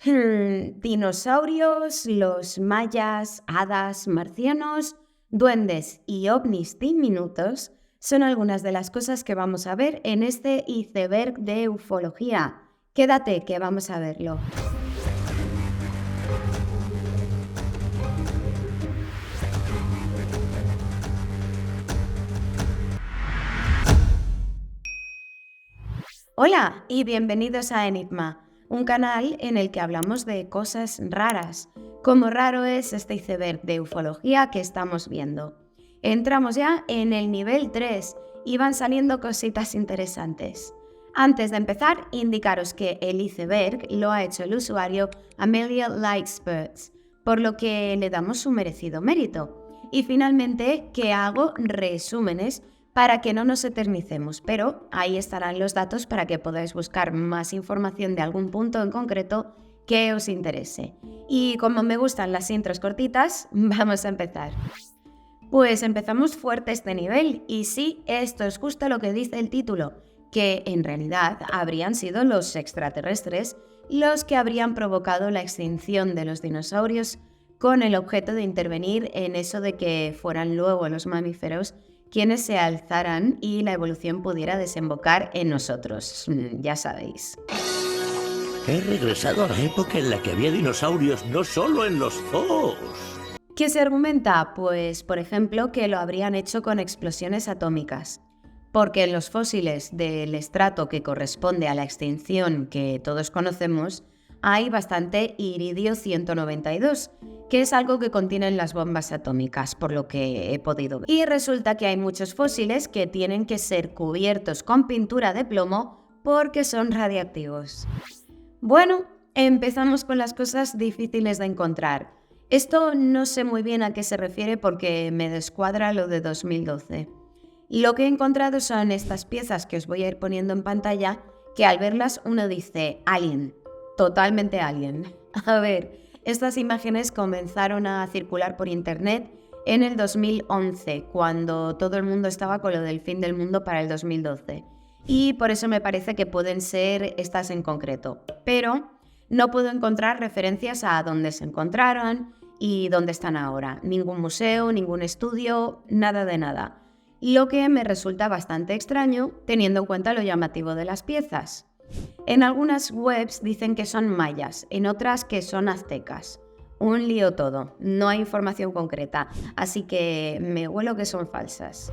Dinosaurios, los mayas, hadas, marcianos, duendes y ovnis diminutos son algunas de las cosas que vamos a ver en este iceberg de ufología. Quédate que vamos a verlo. Hola y bienvenidos a Enigma, un canal en el que hablamos de cosas raras. Como raro es este iceberg de ufología que estamos viendo. Entramos ya en el nivel 3 y van saliendo cositas interesantes. Antes de empezar, indicaros que el iceberg lo ha hecho el usuario Amelia Lightsperts, por lo que le damos su merecido mérito. Y finalmente, que hago resúmenes para que no nos eternicemos, pero ahí estarán los datos para que podáis buscar más información de algún punto en concreto que os interese. Y como me gustan las intros cortitas, vamos a empezar. Pues empezamos fuerte este nivel, y sí, esto es justo lo que dice el título, que en realidad habrían sido los extraterrestres los que habrían provocado la extinción de los dinosaurios con el objeto de intervenir en eso de que fueran luego los mamíferos quienes se alzaran y la evolución pudiera desembocar en nosotros, ya sabéis. He regresado a la época en la que había dinosaurios no solo en los zoos. ¿Qué se argumenta? Pues, por ejemplo, que lo habrían hecho con explosiones atómicas. Porque en los fósiles del estrato que corresponde a la extinción que todos conocemos, hay bastante iridio 192, que es algo que contienen las bombas atómicas, por lo que he podido ver. Y resulta que hay muchos fósiles que tienen que ser cubiertos con pintura de plomo porque son radiactivos. Bueno, empezamos con las cosas difíciles de encontrar. Esto no sé muy bien a qué se refiere porque me descuadra lo de 2012. Lo que he encontrado son estas piezas que os voy a ir poniendo en pantalla, que al verlas uno dice alien, totalmente alien. A ver, estas imágenes comenzaron a circular por internet en el 2011, cuando todo el mundo estaba con lo del fin del mundo para el 2012. Y por eso me parece que pueden ser estas en concreto. Pero no puedo encontrar referencias a dónde se encontraron y dónde están ahora. Ningún museo, ningún estudio, nada de nada. Lo que me resulta bastante extraño teniendo en cuenta lo llamativo de las piezas. En algunas webs dicen que son mayas, en otras que son aztecas. Un lío todo, no hay información concreta, así que me huelo que son falsas.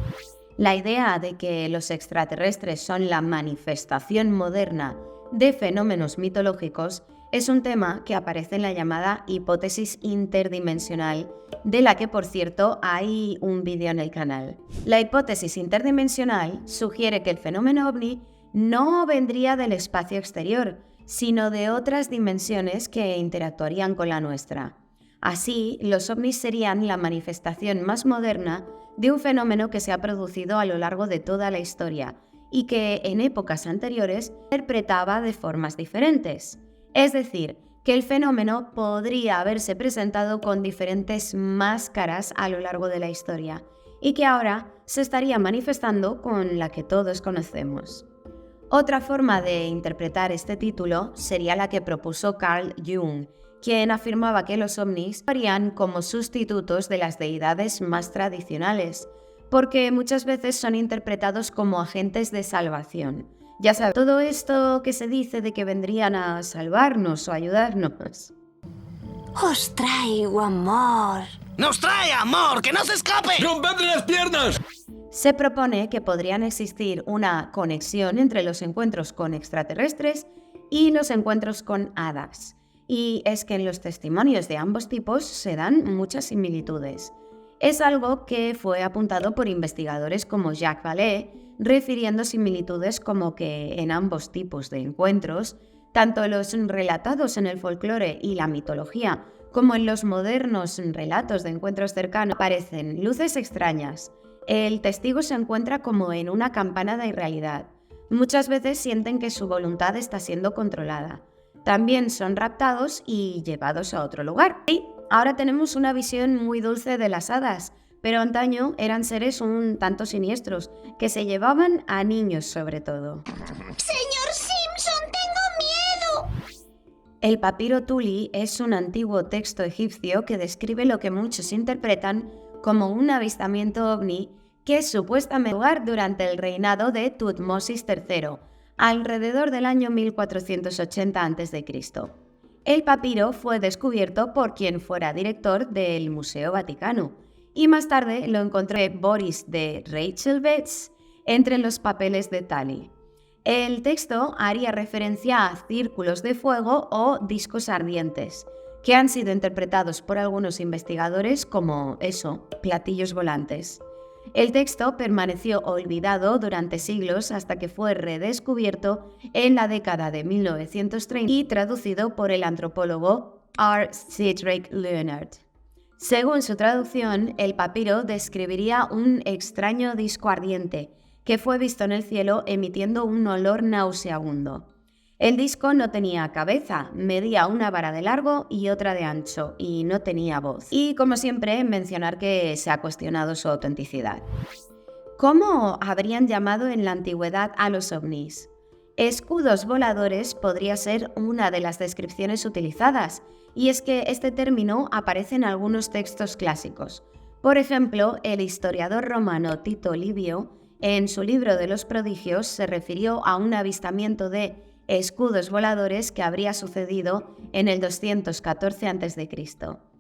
La idea de que los extraterrestres son la manifestación moderna de fenómenos mitológicos es un tema que aparece en la llamada hipótesis interdimensional, de la que, por cierto, hay un vídeo en el canal. La hipótesis interdimensional sugiere que el fenómeno ovni no vendría del espacio exterior, sino de otras dimensiones que interactuarían con la nuestra. Así, los ovnis serían la manifestación más moderna de un fenómeno que se ha producido a lo largo de toda la historia y que en épocas anteriores se interpretaba de formas diferentes. Es decir, que el fenómeno podría haberse presentado con diferentes máscaras a lo largo de la historia y que ahora se estaría manifestando con la que todos conocemos. Otra forma de interpretar este título sería la que propuso Carl Jung, quien afirmaba que los ovnis harían como sustitutos de las deidades más tradicionales, porque muchas veces son interpretados como agentes de salvación. Ya sabes, todo esto que se dice de que vendrían a salvarnos o ayudarnos. Os traigo amor. ¡Nos trae amor! ¡Que no se escape! ¡Rompedle las piernas! Se propone que podrían existir una conexión entre los encuentros con extraterrestres y los encuentros con hadas. Y es que en los testimonios de ambos tipos se dan muchas similitudes. Es algo que fue apuntado por investigadores como Jacques Vallée, refiriendo similitudes como que en ambos tipos de encuentros, tanto los relatados en el folclore y la mitología, como en los modernos relatos de encuentros cercanos, aparecen luces extrañas. El testigo se encuentra como en una campana de irrealidad. Muchas veces sienten que su voluntad está siendo controlada. También son raptados y llevados a otro lugar. Y ahora tenemos una visión muy dulce de las hadas, pero antaño eran seres un tanto siniestros, que se llevaban a niños sobre todo. Señor Simpson, tengo miedo. El papiro Tuli es un antiguo texto egipcio que describe lo que muchos interpretan como un avistamiento ovni que supuestamente tuvo lugar durante el reinado de Tutmosis III, alrededor del año 1480 a.C. El papiro fue descubierto por quien fuera director del Museo Vaticano y más tarde lo encontró Boris de Reichelbets entre los papeles de Tali. El texto haría referencia a círculos de fuego o discos ardientes, que han sido interpretados por algunos investigadores como platillos volantes. El texto permaneció olvidado durante siglos hasta que fue redescubierto en la década de 1930 y traducido por el antropólogo R. Cedric Leonard. Según su traducción, el papiro describiría un extraño disco ardiente que fue visto en el cielo emitiendo un olor nauseabundo. El disco no tenía cabeza, medía una vara de largo y otra de ancho, y no tenía voz. Y como siempre, mencionar que se ha cuestionado su autenticidad. ¿Cómo habrían llamado en la antigüedad a los ovnis? Escudos voladores podría ser una de las descripciones utilizadas, y es que este término aparece en algunos textos clásicos. Por ejemplo, el historiador romano Tito Livio, en su libro de los prodigios, se refirió a un avistamiento de escudos voladores que habría sucedido en el 214 a.C.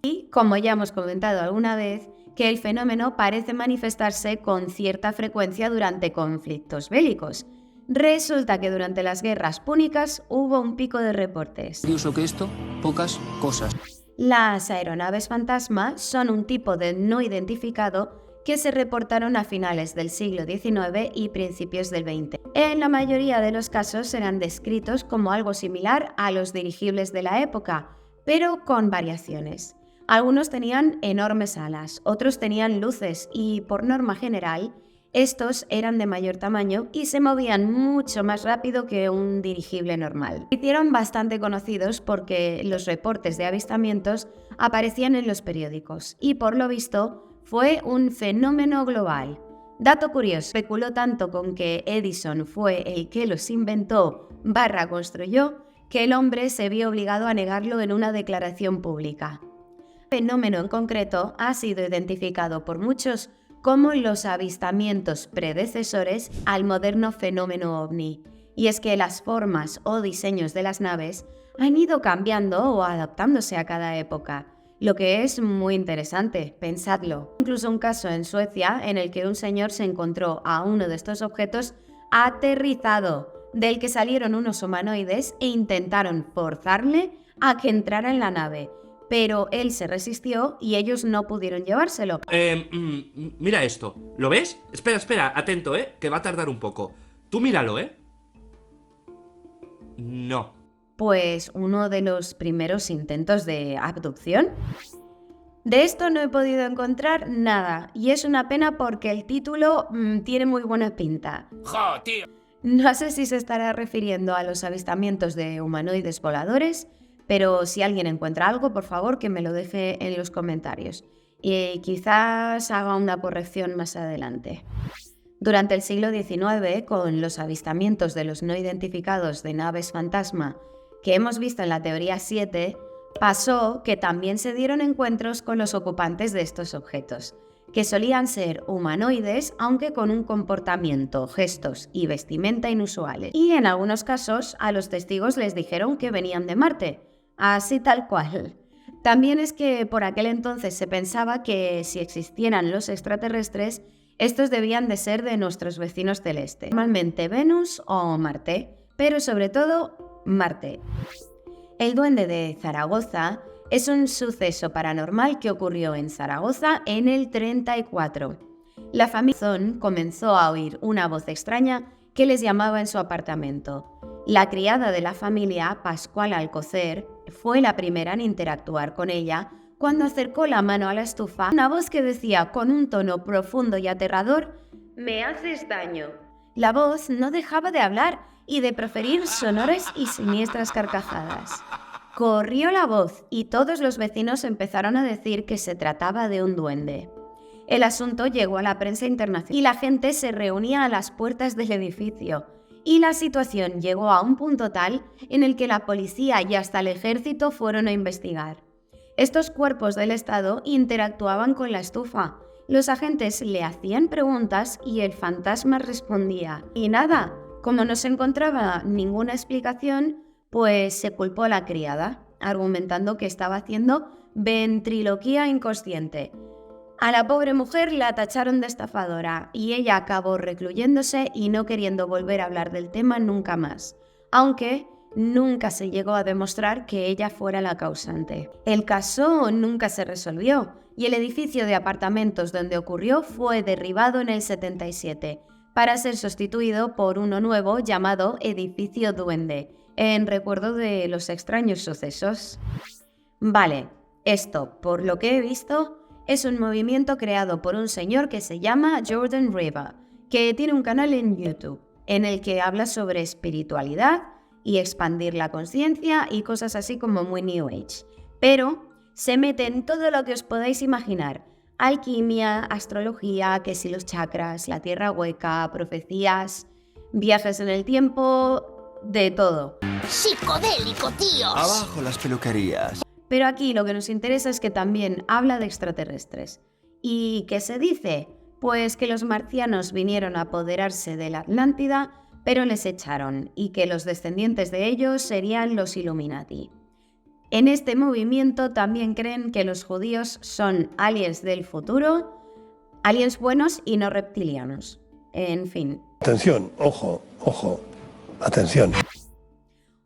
Y, como ya hemos comentado alguna vez, que el fenómeno parece manifestarse con cierta frecuencia durante conflictos bélicos. Resulta que durante las guerras púnicas hubo un pico de reportes. Curioso que esto, pocas cosas. Las aeronaves fantasma son un tipo de no identificado que se reportaron a finales del siglo XIX y principios del XX. En la mayoría de los casos eran descritos como algo similar a los dirigibles de la época, pero con variaciones. Algunos tenían enormes alas, otros tenían luces y, por norma general, estos eran de mayor tamaño y se movían mucho más rápido que un dirigible normal. Se hicieron bastante conocidos porque los reportes de avistamientos aparecían en los periódicos y, por lo visto, fue un fenómeno global. Dato curioso, especuló tanto con que Edison fue el que los inventó / construyó, que el hombre se vio obligado a negarlo en una declaración pública. El fenómeno en concreto ha sido identificado por muchos como los avistamientos predecesores al moderno fenómeno ovni. Y es que las formas o diseños de las naves han ido cambiando o adaptándose a cada época. Lo que es muy interesante, pensadlo. Incluso un caso en Suecia en el que un señor se encontró a uno de estos objetos aterrizado, del que salieron unos humanoides e intentaron forzarle a que entrara en la nave, pero él se resistió y ellos no pudieron llevárselo. Mira esto, ¿lo ves? Espera, atento, que va a tardar un poco. Tú míralo, No. Pues uno de los primeros intentos de abducción. De esto no he podido encontrar nada, y es una pena porque el título tiene muy buena pinta. ¡Jo, tío! No sé si se estará refiriendo a los avistamientos de humanoides voladores, pero si alguien encuentra algo, por favor que me lo deje en los comentarios. Y quizás haga una corrección más adelante. Durante el siglo XIX, con los avistamientos de los no identificados de naves fantasma que hemos visto en la teoría 7, pasó que también se dieron encuentros con los ocupantes de estos objetos, que solían ser humanoides, aunque con un comportamiento, gestos y vestimenta inusuales. Y en algunos casos a los testigos les dijeron que venían de Marte, así tal cual. También es que por aquel entonces se pensaba que si existieran los extraterrestres, estos debían de ser de nuestros vecinos celestes, normalmente Venus o Marte, pero sobre todo Marte. El duende de Zaragoza es un suceso paranormal que ocurrió en Zaragoza en el 34. La familia comenzó a oír una voz extraña que les llamaba en su apartamento. La criada de la familia, Pascual Alcocer, fue la primera en interactuar con ella cuando acercó la mano a la estufa, una voz que decía con un tono profundo y aterrador: «Me haces daño». La voz no dejaba de hablar y de proferir sonoras y siniestras carcajadas. Corrió la voz y todos los vecinos empezaron a decir que se trataba de un duende. El asunto llegó a la prensa internacional y la gente se reunía a las puertas del edificio. y la situación llegó a un punto tal en el que la policía y hasta el ejército fueron a investigar. Estos cuerpos del Estado interactuaban con la estufa. Los agentes le hacían preguntas y el fantasma respondía. Y nada, como no se encontraba ninguna explicación, pues se culpó a la criada, argumentando que estaba haciendo ventriloquía inconsciente. A la pobre mujer la tacharon de estafadora y ella acabó recluyéndose y no queriendo volver a hablar del tema nunca más, aunque nunca se llegó a demostrar que ella fuera la causante. El caso nunca se resolvió y el edificio de apartamentos donde ocurrió fue derribado en el 77 para ser sustituido por uno nuevo llamado Edificio Duende, en recuerdo de los extraños sucesos. Vale, esto, por lo que he visto, es un movimiento creado por un señor que se llama Jordan Riva, que tiene un canal en YouTube, en el que habla sobre espiritualidad y expandir la conciencia y cosas así como muy New Age. Pero se mete en todo lo que os podáis imaginar: alquimia, astrología, que si los chakras, la tierra hueca, profecías, viajes en el tiempo, de todo. ¡Psicodélico, tíos! Abajo las peluquerías. Pero aquí lo que nos interesa es que también habla de extraterrestres. ¿Y qué se dice? Pues que los marcianos vinieron a apoderarse de la Atlántida, pero les echaron, y que los descendientes de ellos serían los Illuminati. En este movimiento también creen que los judíos son aliens del futuro, aliens buenos y no reptilianos. En fin. Atención, ojo, ojo, atención.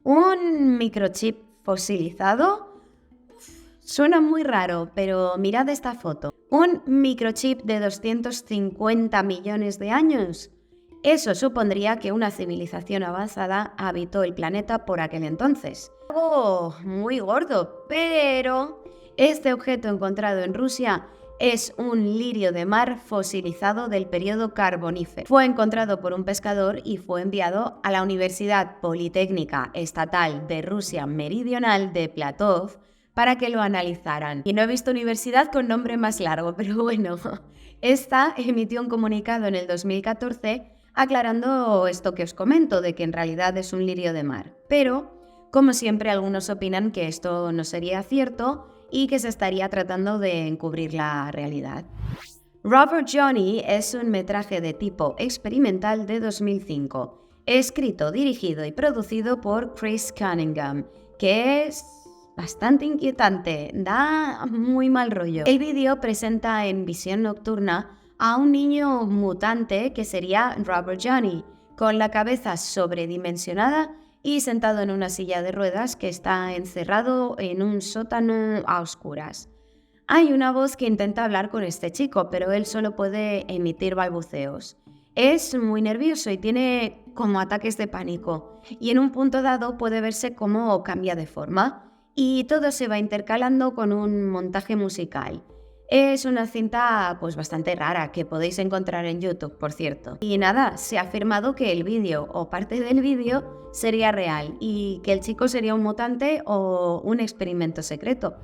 ¿Un microchip fosilizado? Suena muy raro, pero mirad esta foto. ¿Un microchip de 250 millones de años? Eso supondría que una civilización avanzada habitó el planeta por aquel entonces. Algo muy gordo, pero este objeto encontrado en Rusia es un lirio de mar fosilizado del periodo carbonífero. Fue encontrado por un pescador y fue enviado a la Universidad Politécnica Estatal de Rusia Meridional de Platov para que lo analizaran. Y no he visto universidad con nombre más largo, pero bueno. Esta emitió un comunicado en el 2014 aclarando esto que os comento, de que en realidad es un lirio de mar. Pero, como siempre, algunos opinan que esto no sería cierto y que se estaría tratando de encubrir la realidad. Robert Johnny es un metraje de tipo experimental de 2005, escrito, dirigido y producido por Chris Cunningham, que es bastante inquietante, da muy mal rollo. El vídeo presenta en visión nocturna a un niño mutante que sería Robert Johnny, con la cabeza sobredimensionada y sentado en una silla de ruedas que está encerrado en un sótano a oscuras. Hay una voz que intenta hablar con este chico, pero él solo puede emitir balbuceos. Es muy nervioso y tiene como ataques de pánico, y en un punto dado puede verse cómo cambia de forma, y todo se va intercalando con un montaje musical. Es una cinta pues bastante rara que podéis encontrar en YouTube, por cierto. Y nada, se ha afirmado que el vídeo o parte del vídeo sería real y que el chico sería un mutante o un experimento secreto.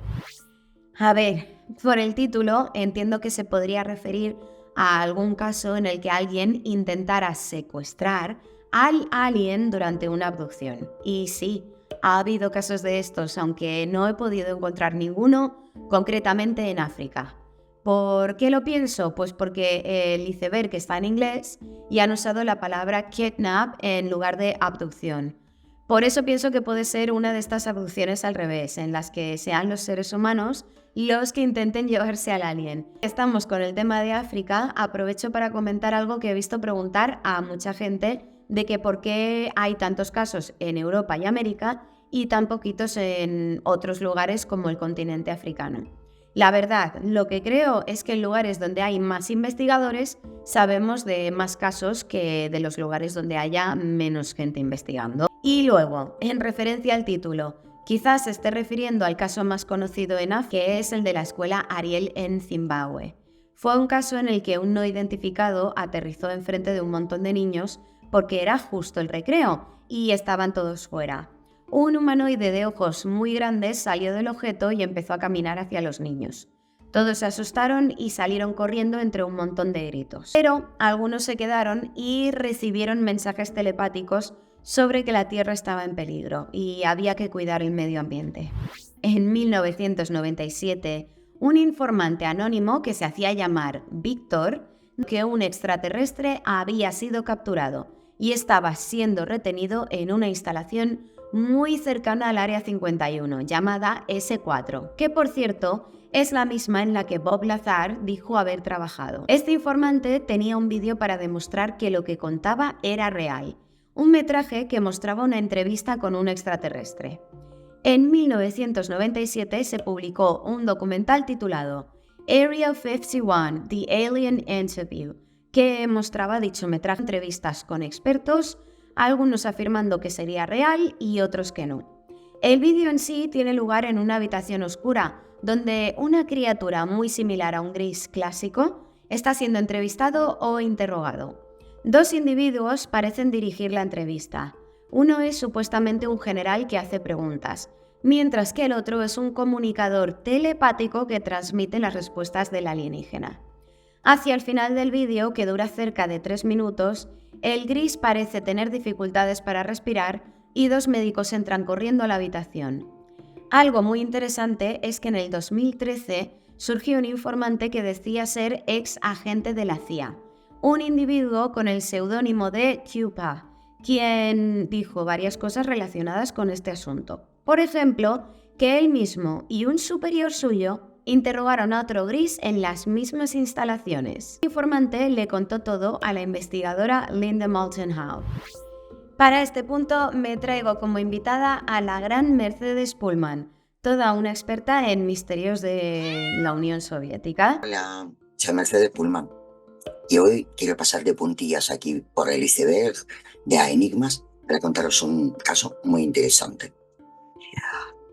A ver, por el título entiendo que se podría referir a algún caso en el que alguien intentara secuestrar al alien durante una abducción. Y sí, ha habido casos de estos, aunque no he podido encontrar ninguno concretamente en África. ¿Por qué lo pienso? Pues porque el iceberg está en inglés y han usado la palabra kidnap en lugar de abducción. Por eso pienso que puede ser una de estas abducciones al revés, en las que sean los seres humanos los que intenten llevarse al alien. Estamos con el tema de África, aprovecho para comentar algo que he visto preguntar a mucha gente de que por qué hay tantos casos en Europa y América y tan poquitos en otros lugares como el continente africano. La verdad, lo que creo es que en lugares donde hay más investigadores sabemos de más casos que de los lugares donde haya menos gente investigando. Y luego, en referencia al título, quizás se esté refiriendo al caso más conocido en África, que es el de la escuela Ariel en Zimbabue. Fue un caso en el que un no identificado aterrizó enfrente de un montón de niños porque era justo el recreo y estaban todos fuera. Un humanoide de ojos muy grandes salió del objeto y empezó a caminar hacia los niños. Todos se asustaron y salieron corriendo entre un montón de gritos. Pero algunos se quedaron y recibieron mensajes telepáticos sobre que la Tierra estaba en peligro y había que cuidar el medio ambiente. En 1997, un informante anónimo que se hacía llamar Víctor, que un extraterrestre había sido capturado y estaba siendo retenido en una instalación muy cercana al Área 51, llamada S4, que por cierto es la misma en la que Bob Lazar dijo haber trabajado. Este informante tenía un vídeo para demostrar que lo que contaba era real, un metraje que mostraba una entrevista con un extraterrestre. En 1997 se publicó un documental titulado Area 51, The Alien Interview, que mostraba dicho metraje, entrevistas con expertos, algunos afirmando que sería real y otros que no. El vídeo en sí tiene lugar en una habitación oscura, donde una criatura muy similar a un gris clásico está siendo entrevistado o interrogado. Dos individuos parecen dirigir la entrevista. Uno es supuestamente un general que hace preguntas, mientras que el otro es un comunicador telepático que transmite las respuestas del alienígena. Hacia el final del vídeo, que dura cerca de 3 minutos, el gris parece tener dificultades para respirar y dos médicos entran corriendo a la habitación. Algo muy interesante es que en el 2013 surgió un informante que decía ser ex agente de la CIA, un individuo con el seudónimo de Cupa, quien dijo varias cosas relacionadas con este asunto. Por ejemplo, que él mismo y un superior suyo interrogaron a otro gris en las mismas instalaciones. El informante le contó todo a la investigadora Linda Moulton Howe. Para este punto me traigo como invitada a la gran Mercedes Pullman, toda una experta en misterios de la Unión Soviética. Hola, soy Mercedes Pullman y hoy quiero pasar de puntillas aquí por el iceberg de enigmas para contaros un caso muy interesante.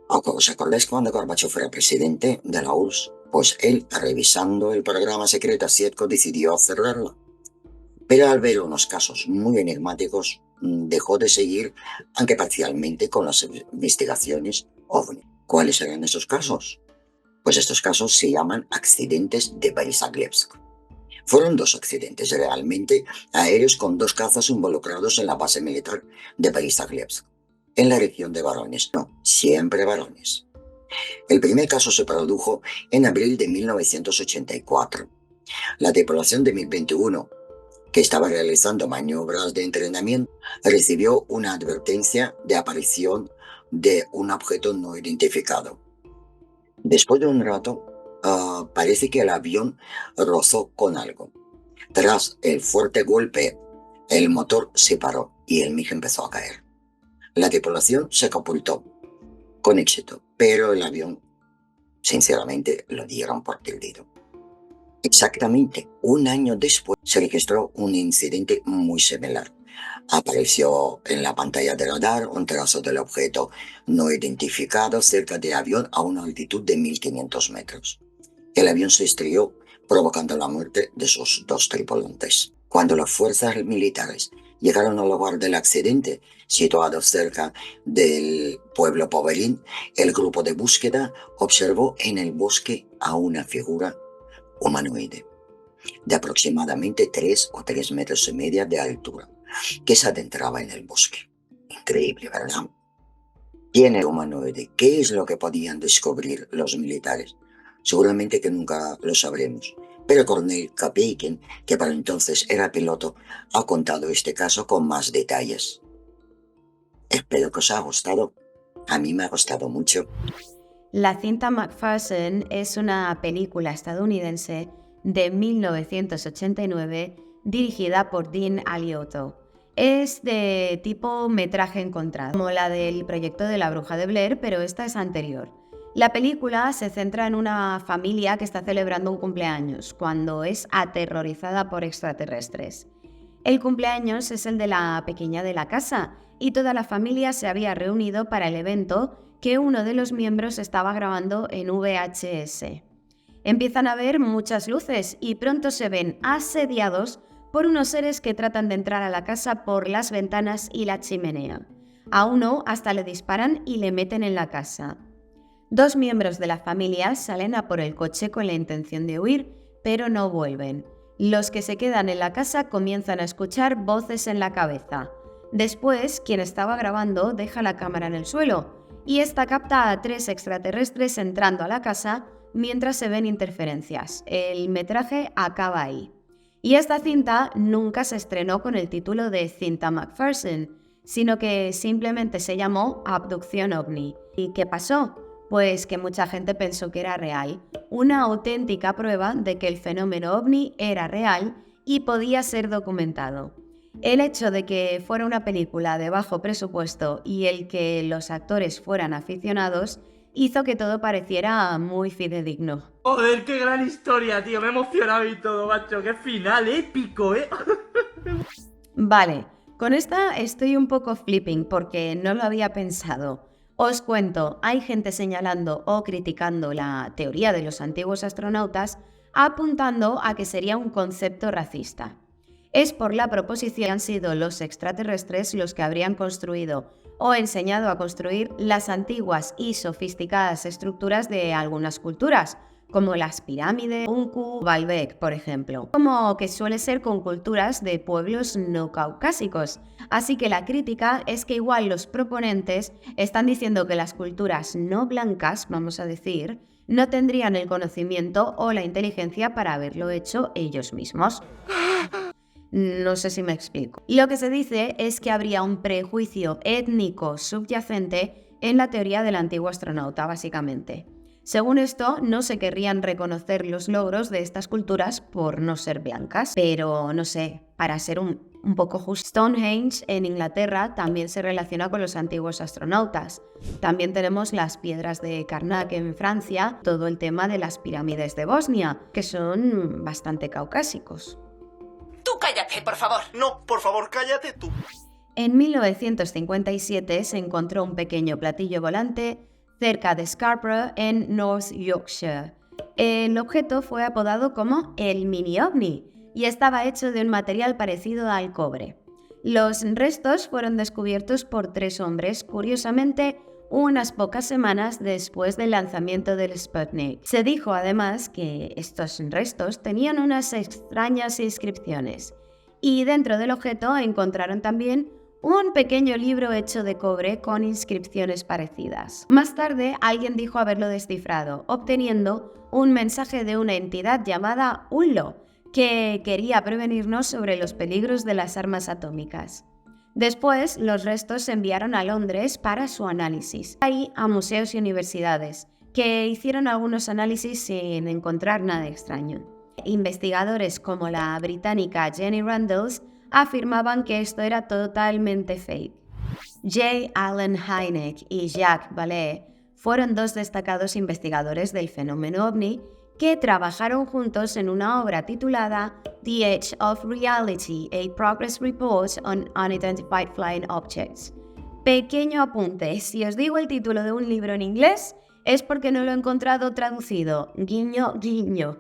¿Os acordáis cuando Gorbachev era presidente de la URSS? Pues él, revisando el programa secreto Sietko, decidió cerrarla. Pero al ver unos casos muy enigmáticos, dejó de seguir, aunque parcialmente, con las investigaciones OVNI. ¿Cuáles eran esos casos? Pues estos casos se llaman accidentes de Borislavlevsk. Fueron dos accidentes realmente aéreos con dos cazas involucrados en la base militar de Borislavlevsk, en la región de varones. No, siempre varones. El primer caso se produjo en abril de 1984. La tripulación de MiG-21, que estaba realizando maniobras de entrenamiento, recibió una advertencia de aparición de un objeto no identificado. Después de un rato, parece que el avión rozó con algo. Tras el fuerte golpe, el motor se paró y el MiG empezó a caer. La tripulación se catapultó con éxito, pero el avión, sinceramente, lo dieron por perdido. Exactamente un año después se registró un incidente muy similar. Apareció en la pantalla de radar un trazo del objeto no identificado cerca del avión a una altitud de 1500 metros. El avión se estrelló, provocando la muerte de sus dos tripulantes. Cuando las fuerzas militares llegaron al lugar del accidente, situado cerca del pueblo Poverín, el grupo de búsqueda observó en el bosque a una figura humanoide de aproximadamente 3 o 3,5 metros de altura, que se adentraba en el bosque. Increíble, ¿verdad? ¿Quién era el humanoide? ¿Qué es lo que podían descubrir los militares? Seguramente que nunca lo sabremos. Pero Cornel Kapeikin, que para entonces era piloto, ha contado este caso con más detalles. Espero que os haya gustado. A mí me ha gustado mucho. La cinta McPherson es una película estadounidense de 1989 dirigida por Dean Aliotto. Es de tipo metraje encontrado, como la del proyecto de la Bruja de Blair, pero esta es anterior. La película se centra en una familia que está celebrando un cumpleaños, cuando es aterrorizada por extraterrestres. El cumpleaños es el de la pequeña de la casa, y toda la familia se había reunido para el evento que uno de los miembros estaba grabando en VHS. Empiezan a ver muchas luces y pronto se ven asediados por unos seres que tratan de entrar a la casa por las ventanas y la chimenea. A uno hasta le disparan y le meten en la casa. 2 miembros de la familia salen a por el coche con la intención de huir, pero no vuelven. Los que se quedan en la casa comienzan a escuchar voces en la cabeza. Después, quien estaba grabando deja la cámara en el suelo y esta capta a 3 extraterrestres entrando a la casa mientras se ven interferencias. El metraje acaba ahí. Y esta cinta nunca se estrenó con el título de Cinta McPherson, sino que simplemente se llamó Abducción OVNI. ¿Y qué pasó? Pues que mucha gente pensó que era real, una auténtica prueba de que el fenómeno OVNI era real y podía ser documentado. El hecho de que fuera una película de bajo presupuesto y el que los actores fueran aficionados hizo que todo pareciera muy fidedigno. Joder, qué gran historia, tío. Me he emocionado y todo, macho. Qué final épico, ¿eh? Vale, con esta estoy un poco flipping porque no lo había pensado. Os cuento, hay gente señalando o criticando la teoría de los antiguos astronautas, apuntando a que sería un concepto racista. Es por la proposición que han sido los extraterrestres los que habrían construido o enseñado a construir las antiguas y sofisticadas estructuras de algunas culturas, como las pirámides, Unku, Baalbek, por ejemplo, como que suele ser con culturas de pueblos no caucásicos. Así que la crítica es que igual los proponentes están diciendo que las culturas no blancas, vamos a decir, no tendrían el conocimiento o la inteligencia para haberlo hecho ellos mismos. No sé si me explico. Lo que se dice es que habría un prejuicio étnico subyacente en la teoría del antiguo astronauta, básicamente. Según esto, no se querrían reconocer los logros de estas culturas por no ser blancas, pero no sé, para ser un poco justo. Stonehenge en Inglaterra también se relaciona con los antiguos astronautas. También tenemos las piedras de Karnak en Francia, todo el tema de las pirámides de Bosnia, que son bastante caucásicos. Tú cállate, por favor. No, por favor, cállate tú. En 1957 se encontró un pequeño platillo volante cerca de Scarborough, en North Yorkshire. El objeto fue apodado como el mini ovni y estaba hecho de un material parecido al cobre. Los restos fueron descubiertos por 3 hombres, curiosamente, unas pocas semanas después del lanzamiento del Sputnik. Se dijo además que estos restos tenían unas extrañas inscripciones y dentro del objeto encontraron también un pequeño libro hecho de cobre con inscripciones parecidas. Más tarde, alguien dijo haberlo descifrado, obteniendo un mensaje de una entidad llamada ULO, que quería prevenirnos sobre los peligros de las armas atómicas. Después, los restos se enviaron a Londres para su análisis, ahí a museos y universidades, que hicieron algunos análisis sin encontrar nada extraño. Investigadores como la británica Jenny Randles afirmaban que esto era totalmente fake. J. Allen Hynek y Jacques Vallée fueron 2 destacados investigadores del fenómeno OVNI que trabajaron juntos en una obra titulada The Edge of Reality, a Progress Report on Unidentified Flying Objects. Pequeño apunte, si os digo el título de un libro en inglés, es porque no lo he encontrado traducido. Guiño, guiño.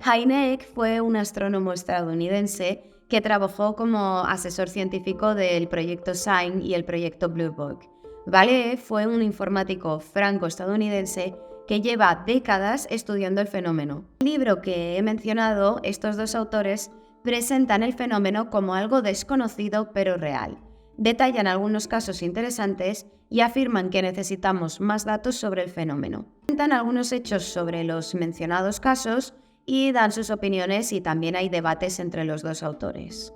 Hynek fue un astrónomo estadounidense que trabajó como asesor científico del proyecto SIGN y el proyecto Blue Book. Vallée fue un informático franco-estadounidense que lleva décadas estudiando el fenómeno. En el libro que he mencionado, estos 2 autores presentan el fenómeno como algo desconocido pero real. Detallan algunos casos interesantes y afirman que necesitamos más datos sobre el fenómeno. Cuentan algunos hechos sobre los mencionados casos y dan sus opiniones y también hay debates entre los 2 autores.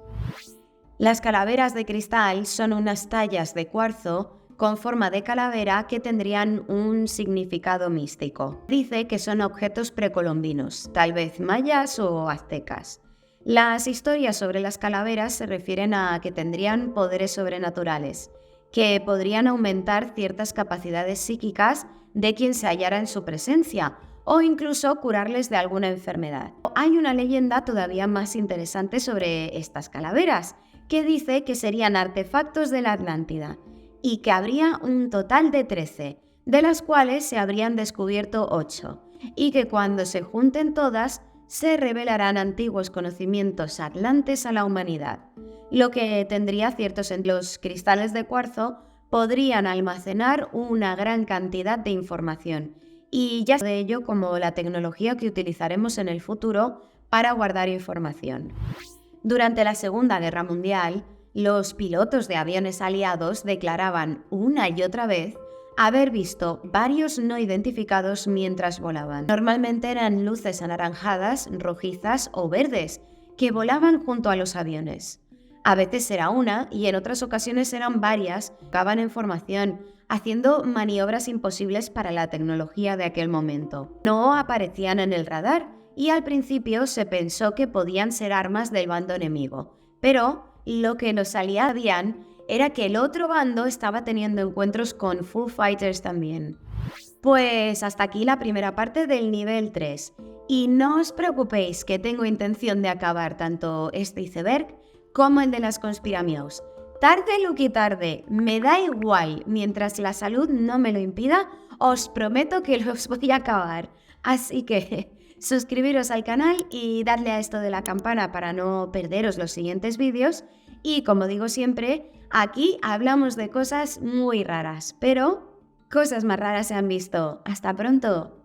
Las calaveras de cristal son unas tallas de cuarzo con forma de calavera que tendrían un significado místico. Dice que son objetos precolombinos, tal vez mayas o aztecas. Las historias sobre las calaveras se refieren a que tendrían poderes sobrenaturales, que podrían aumentar ciertas capacidades psíquicas de quien se hallara en su presencia, o incluso curarles de alguna enfermedad. Hay una leyenda todavía más interesante sobre estas calaveras, que dice que serían artefactos de la Atlántida y que habría un total de 13, de las cuales se habrían descubierto 8, y que cuando se junten todas se revelarán antiguos conocimientos atlantes a la humanidad, lo que tendría cierto sentido. Los cristales de cuarzo podrían almacenar una gran cantidad de información. Y ya de ello como la tecnología que utilizaremos en el futuro para guardar información. Durante la Segunda Guerra Mundial, los pilotos de aviones aliados declaraban una y otra vez haber visto varios no identificados mientras volaban. Normalmente eran luces anaranjadas, rojizas o verdes que volaban junto a los aviones. A veces era una y en otras ocasiones eran varias que buscaban información, haciendo maniobras imposibles para la tecnología de aquel momento. No aparecían en el radar y al principio se pensó que podían ser armas del bando enemigo, pero lo que los aliados sabían era que el otro bando estaba teniendo encuentros con Foo Fighters también. Pues hasta aquí la primera parte del nivel 3. Y no os preocupéis que tengo intención de acabar tanto este iceberg como el de las conspiramiaus. Tarde, Luqui, tarde, me da igual, mientras la salud no me lo impida, os prometo que los voy a acabar. Así que suscribiros al canal y darle a esto de la campana para no perderos los siguientes vídeos. Y como digo siempre, aquí hablamos de cosas muy raras, pero cosas más raras se han visto. ¡Hasta pronto!